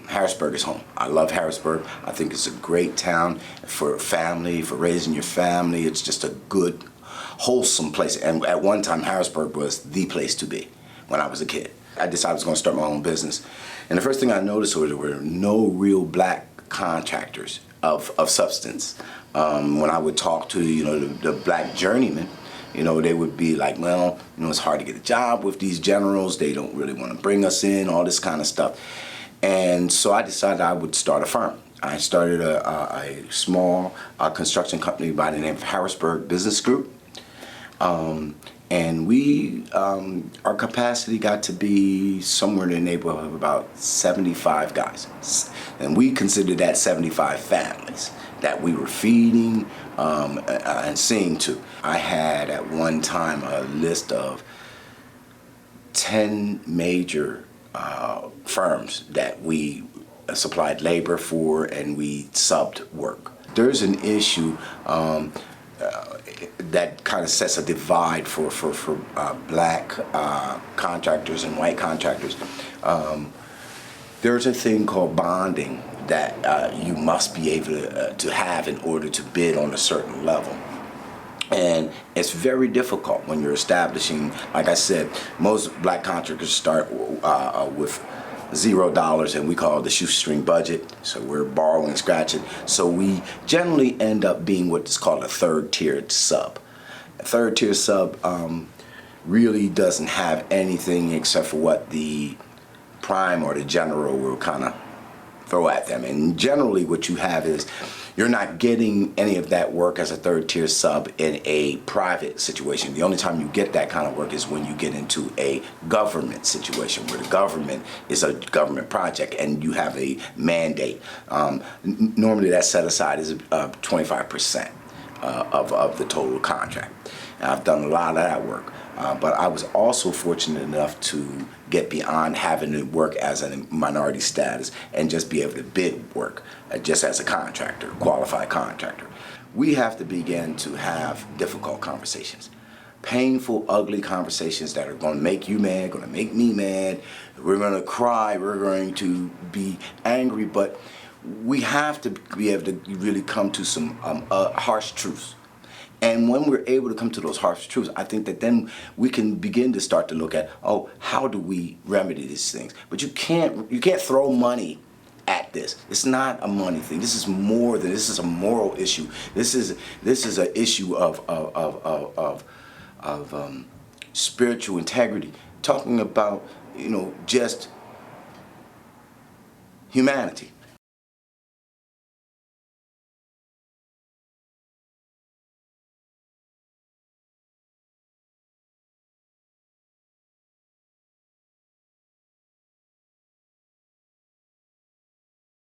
Harrisburg is home. I love Harrisburg. I think it's a great town for family, for raising your family. It's just a good, wholesome place. And at one time, Harrisburg was the place to be when I was a kid. I decided I was going to start my own business. And the first thing I noticed was there were no real black contractors of substance. When I would talk to, the black journeymen, they would be like, well, it's hard to get a job with these generals. They don't really want to bring us in, all this kind of stuff. And so I decided I would start a firm. I started a small construction company by the name of Harrisburg Business Group. And we, our capacity got to be somewhere in the neighborhood of about 75 guys. And we considered that 75 families that we were feeding and seeing to. I had at one time a list of 10 major firms that we supplied labor for and we subbed work. There's an issue that kind of sets a divide for black contractors and white contractors. There's a thing called bonding that you must be able to have in order to bid on a certain level. And it's very difficult when you're establishing, like I said, most black contractors start with $0, and we call it the shoestring budget. So we're borrowing, scratching. So we generally end up being what's called a third-tiered sub. A third-tier sub really doesn't have anything except for what the prime or the general will kind of throw at them. And generally what you have is you're not getting any of that work as a third-tier sub in a private situation. The only time you get that kind of work is when you get into a government situation where the government is a government project and you have a mandate. Normally that set aside is 25% of the total contract. And I've done a lot of that work. But I was also fortunate enough to get beyond having to work as a minority status and just be able to bid work just as a contractor, qualified contractor. We have to begin to have difficult conversations. Painful, ugly conversations that are going to make you mad, going to make me mad. We're going to cry, we're going to be angry, but we have to be able to really come to some harsh truths. And when we're able to come to those harsh truths, I think that then we can begin to start to look at, how do we remedy these things? But you can't throw money at this. It's not a money thing. This is more than, this is a moral issue. This is an issue of spiritual integrity. Talking about, just humanity.